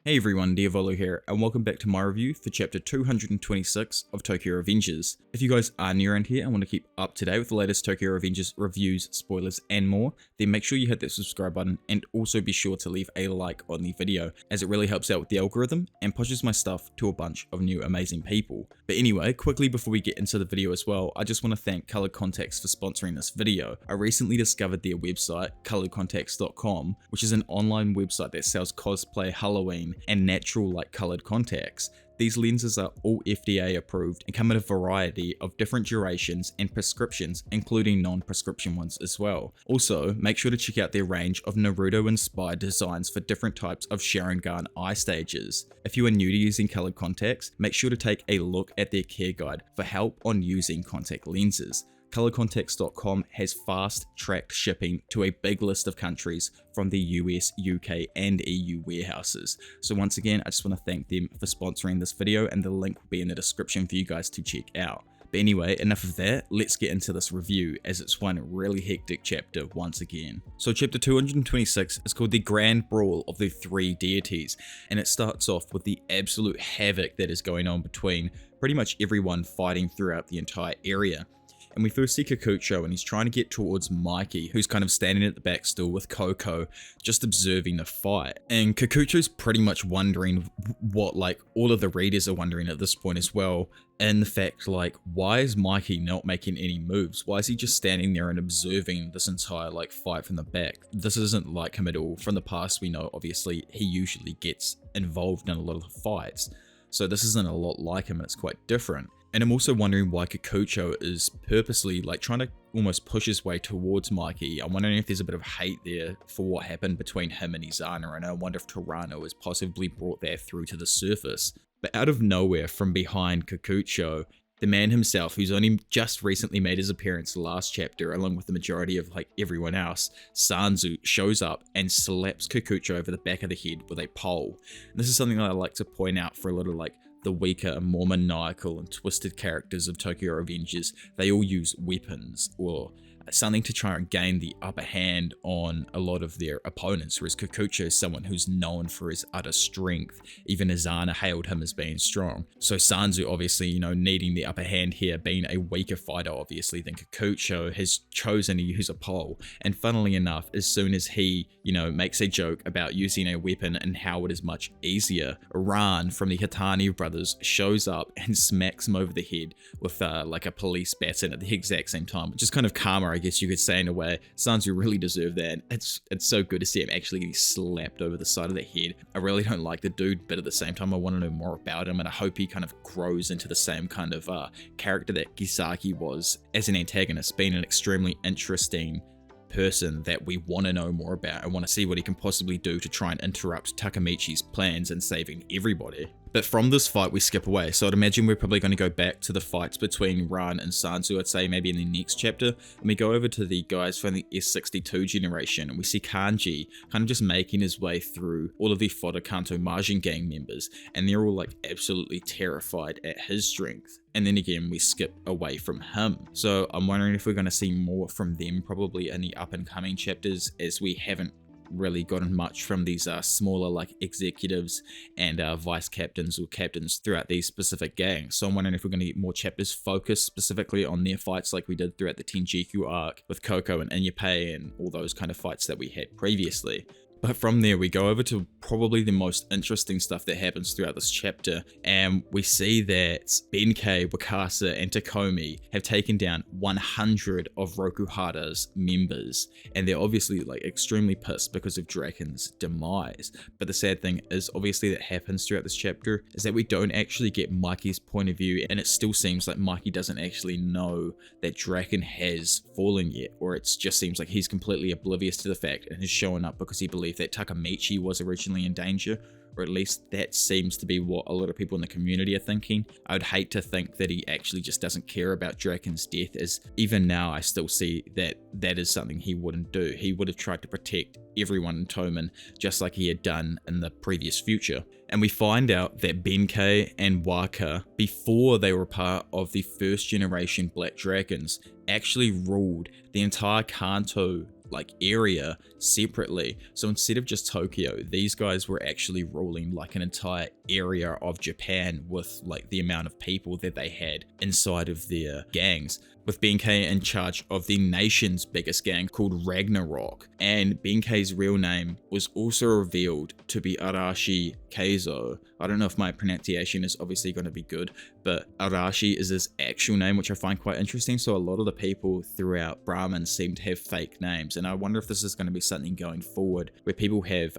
Hey everyone, Diavolo here, and welcome back to my review for chapter 226 of Tokyo Revengers. If you guys are new around here and want to keep up to date with the latest Tokyo Revengers reviews, spoilers, and more, then make sure you hit that subscribe button and also be sure to leave a like on the video, as it really helps out with the algorithm and pushes my stuff to a bunch of new amazing people. But anyway, quickly before we get into the video as well, I just want to thank Colored Contacts for sponsoring this video. I recently discovered their website, coloredcontacts.com, which is an online website that sells cosplay, Halloween, and natural like colored contacts. These lenses are all FDA approved and come in a variety of different durations and prescriptions, including non-prescription ones as well. Also, make sure to check out their range of Naruto inspired designs for different types of Sharingan eye stages. If you are new to using colored contacts, make sure to take a look at their care guide for help on using contact lenses. ColoredContacts.com has fast-tracked shipping to a big list of countries from the US, UK, and EU warehouses. So once again, I just want to thank them for sponsoring this video, and the link will be in the description for you guys to check out. But anyway, enough of that, let's get into this review, as it's one really hectic chapter once again. So chapter 226 is called The Grand Brawl of the Three Deities, and it starts off with the absolute havoc that is going on between pretty much everyone fighting throughout the entire area. And we first see Kikucho, and he's trying to get towards Mikey, who's kind of standing at the back still with Coco, just observing the fight. And Kikucho's pretty much wondering what, like, all of the readers are wondering at this point as well. And the fact, like, why is Mikey not making any moves? Why is he just standing there and observing this entire, like, fight from the back? This isn't like him at all. From the past, we know, obviously, he usually gets involved in a lot of fights. So this isn't a lot like him, and it's quite different. And I'm also wondering why Kikucho is purposely like trying to almost push his way towards Mikey. I'm wondering if there's a bit of hate there for what happened between him and Izana, and I wonder if Terano has possibly brought that through to the surface. But out of nowhere, from behind Kikucho, the man himself, who's only just recently made his appearance last chapter, along with the majority of like everyone else, Sanzu, shows up and slaps Kikucho over the back of the head with a pole. And this is something that I like to point out for a little like the weaker and more maniacal and twisted characters of Tokyo Revengers. They all use weapons or something to try and gain the upper hand on a lot of their opponents, whereas Kikucho is someone who's known for his utter strength. Even Izana hailed him as being strong. So Sanzu, obviously, you know, needing the upper hand here, being a weaker fighter, obviously, than Kikucho, has chosen to use a pole. And funnily enough, as soon as he, you know, makes a joke about using a weapon and how it is much easier, Ran from the Hitani brothers shows up and smacks him over the head with like a police baton at the exact same time, which is kind of karma, I guess you could say, in a way. Sanzu really deserved that. It's so good to see him actually getting slapped over the side of the head. I really don't like the dude, but at the same time I want to know more about him, and I hope he kind of grows into the same kind of character that Gisaki was as an antagonist, being an extremely interesting person that we want to know more about. I want to see what he can possibly do to try and interrupt Takemichi's plans and saving everybody. But from this fight, we skip away. So I'd imagine we're probably going to go back to the fights between Ran and Sanzu, I'd say maybe in the next chapter. And we go over to the guys from the S62 generation, and we see Kanji kind of just making his way through all of the Fotokanto Margin Gang members. And they're all like absolutely terrified at his strength. And then again, we skip away from him. So I'm wondering if we're going to see more from them probably in the up and coming chapters, as we haven't really gotten much from these smaller like executives and vice captains or captains throughout these specific gangs. So I'm wondering if we're going to get more chapters focused specifically on their fights like we did throughout the Tenjiku arc with Coco and Inyapei and all those kind of fights that we had previously. But from there, we go over to probably the most interesting stuff that happens throughout this chapter, and we see that Benkei, Wakasa, and Takeomi have taken down 100 of Rokuhara's members, and they're obviously like extremely pissed because of Draken's demise. But the sad thing is, obviously, that happens throughout this chapter, is that we don't actually get Mikey's point of view, and it still seems like Mikey doesn't actually know that Draken has fallen yet, or it just seems like he's completely oblivious to the fact and has shown up because he believes that Takemichi was originally in danger, or at least that seems to be what a lot of people in the community are thinking. I would hate to think that he actually just doesn't care about Draken's death, as even now I still see that that is something he wouldn't do. He would have tried to protect everyone in Tomen, just like he had done in the previous future. And we find out that Benkei and Waka, before they were part of the first generation Black Dragons, actually ruled the entire Kanto like area separately. So instead of just Tokyo, these guys were actually ruling like an entire area of Japan with like the amount of people that they had inside of their gangs, with Benkei in charge of the nation's biggest gang called Ragnarok. And Benkei's real name was also revealed to be Arashi Keizo. I don't know if my pronunciation is obviously going to be good, but Arashi is his actual name, which I find quite interesting. So a lot of the people throughout Brahmin seem to have fake names, and I wonder if this is going to be something going forward where people have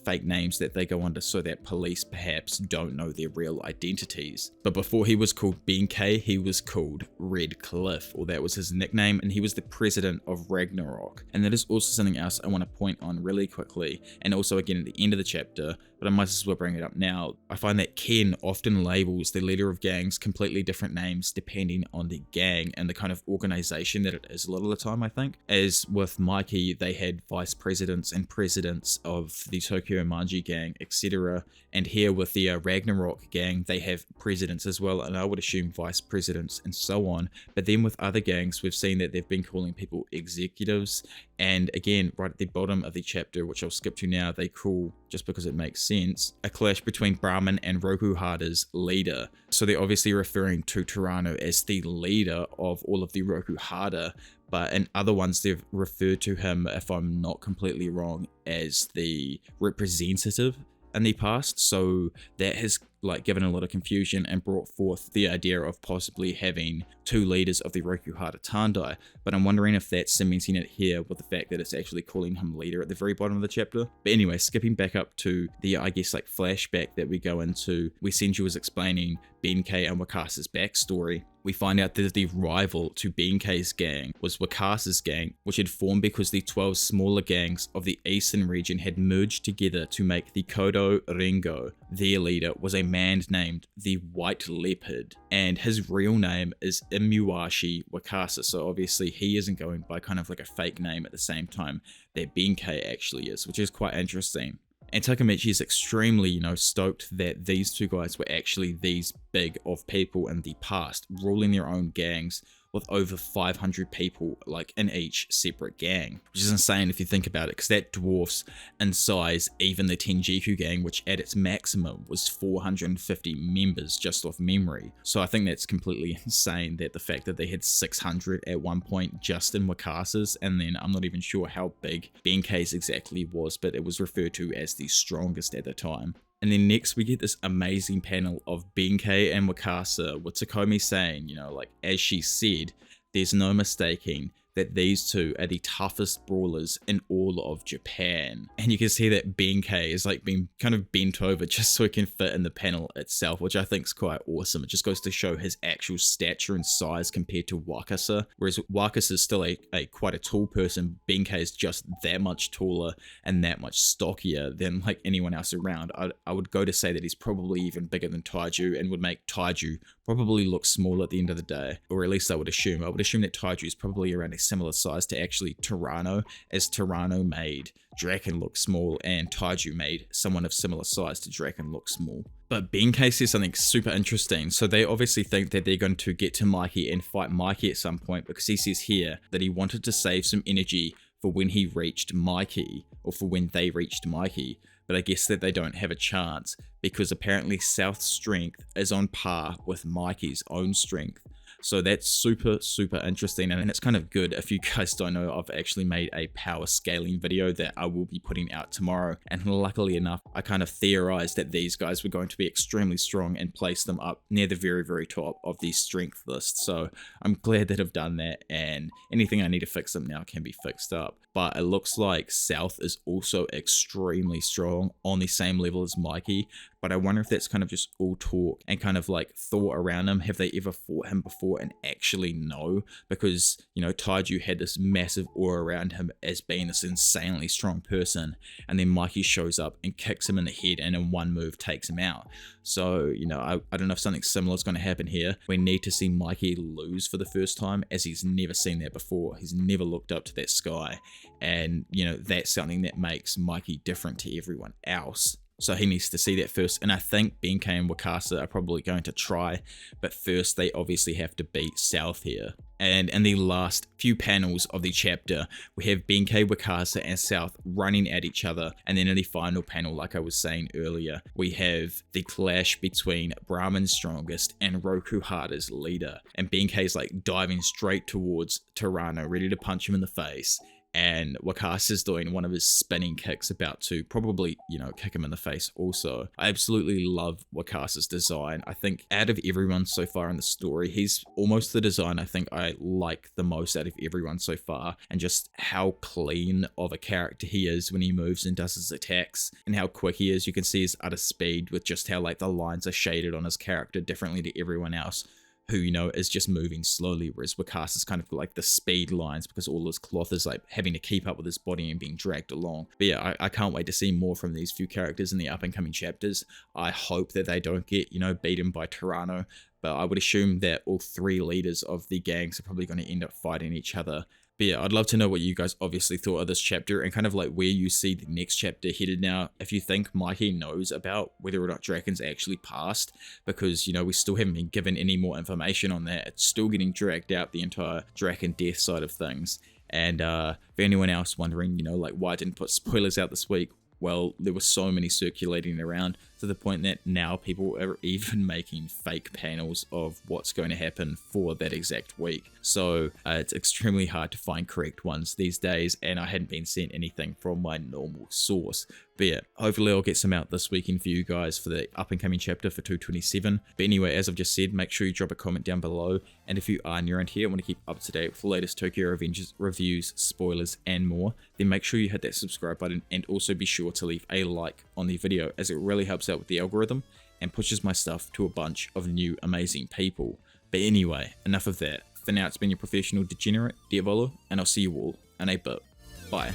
fake names that they go under so that police perhaps don't know their real identities. But before he was called Benkei, he was called Red Cliff, or that was his nickname, and he was the president of Ragnarok. And that is also something else I want to point on really quickly, and also again at the end of the chapter, but I might as well bring it up now. I find that Ken often labels the leader of gangs completely different names depending on the gang and the kind of organization that it is a lot of the time, I think. As with Mikey, they had vice presidents and presidents of the Tokyo Manji gang, etc. And here with the Ragnarok gang, they have presidents as well, and I would assume vice presidents and so on. But then with other gangs, we've seen that they've been calling people executives. And again, right at the bottom of the chapter, which I'll skip to now, they call, just because it makes sense, a clash between Brahmin and Rokuhara's leader. So they're obviously referring to Terano as the leader of all of the Rokuhara, but in other ones they've referred to him, if I'm not completely wrong, as the representative in the past. So that has like given a lot of confusion and brought forth the idea of possibly having two leaders of the Rokuhara Tandai. But I'm wondering if that's cementing it here with the fact that it's actually calling him leader at the very bottom of the chapter. But anyway, skipping back up to the, I guess, like flashback that we go into, where Senju was explaining Benkei and Wakasa''s backstory. We find out that the rival to Benkei's gang was Wakass'S Gang, which had formed because the 12 smaller gangs of the eastern region had merged together to make the Kodo Ringo. Their leader was a man named the White Leopard, and his real name is Imuashi Wakasa, so obviously he isn't going by kind of like a fake name at the same time that Benkei actually is, which is quite interesting. And Takemichi is extremely, stoked that these two guys were actually these big of people in the past, ruling their own gangs with over 500 people like in each separate gang, which is insane if you think about it, because that dwarfs in size even the Tenjiku gang, which at its maximum was 450 members just off memory. So I think that's completely insane, that the fact that they had 600 at one point just in Wakasa'S, and then I'm not even sure how big Benkei's exactly was, but it was referred to as the strongest at the time. And then next we get this amazing panel of Benkei and Wakasa with Takeomi saying, as she said, there's no mistaking that these two are the toughest brawlers in all of Japan. And you can see that Benkei is like being kind of bent over just so he can fit in the panel itself, which I think is quite awesome. It just goes to show his actual stature and size compared to Wakasa. Whereas Wakasa is still quite a tall person, Benkei is just that much taller and that much stockier than like anyone else around. I would go to say that he's probably even bigger than Taiju, and would make Taiju probably look small at the end of the day. Or at least I would assume. I would assume that Taiju is probably around a similar size to actually Terano, as Terano made Draken look small and Taiju made someone of similar size to Draken look small. But Benkei says something super interesting. So they obviously think that they're going to get to Mikey and fight Mikey at some point, because he says here that he wanted to save some energy for when he reached Mikey, or for when they reached Mikey. But I guess that they don't have a chance, because apparently South's strength is on par with Mikey's own strength. So that's super, super interesting, and it's kind of good. If you guys don't know, I've actually made a power scaling video that I will be putting out tomorrow, and luckily enough, I kind of theorized that these guys were going to be extremely strong and placed them up near the very, very top of the strength list. So I'm glad that I've done that, and anything I need to fix them now can be fixed up. But it looks like South is also extremely strong, on the same level as Mikey. But I wonder if that's kind of just all talk and kind of like thought around him. Have they ever fought him before and actually know? Because, Taiju had this massive aura around him as being this insanely strong person. And then Mikey shows up and kicks him in the head and in one move takes him out. So, I don't know if something similar is going to happen here. We need to see Mikey lose for the first time, as he's never seen that before. He's never looked up to that sky. And, that's something that makes Mikey different to everyone else. So he needs to see that first, and I think Benkei and Wakasa are probably going to try, but first they obviously have to beat South here. And in the last few panels of the chapter, we have Benkei, Wakasa, and South running at each other, and then in the final panel, like I was saying earlier, we have the clash between Brahman's strongest and Rokuhara's leader, and Benkei's like diving straight towards Terano, ready to punch him in the face. And Wakasa's doing one of his spinning kicks, about to probably, kick him in the face also. I absolutely love Wakasa's design. I think out of everyone so far in the story, he's almost the design I think I like the most out of everyone so far. And just how clean of a character he is when he moves and does his attacks, and how quick he is. You can see his utter speed with just how like the lines are shaded on his character differently to everyone else, who, is just moving slowly, whereas Wakasa's kind of like the speed lines because all his cloth is like having to keep up with his body and being dragged along. But yeah, I can't wait to see more from these few characters in the up and coming chapters. I hope that they don't get, beaten by Terano, but I would assume that all three leaders of the gangs are probably going to end up fighting each other. But yeah, I'd love to know what you guys obviously thought of this chapter and kind of like where you see the next chapter headed now. If you think Mikey knows about whether or not Draken's actually passed, because, we still haven't been given any more information on that. It's still getting dragged out, the entire Draken death side of things. And for anyone else wondering, why I didn't put spoilers out this week, well, there were so many circulating around to the point that now people are even making fake panels of what's going to happen for that exact week. So it's extremely hard to find correct ones these days, and I hadn't been sent anything from my normal source. But yeah, hopefully I'll get some out this weekend for you guys for the up and coming chapter for 227. But anyway, as I've just said, make sure you drop a comment down below. And if you are new around here and want to keep up to date with the latest Tokyo Revengers reviews, spoilers, and more, then make sure you hit that subscribe button, and also be sure to leave a like on the video, as it really helps out with the algorithm and pushes my stuff to a bunch of new amazing people. But anyway, enough of that. For now, it's been your professional degenerate, Diavolo, and I'll see you all in a bit. Bye.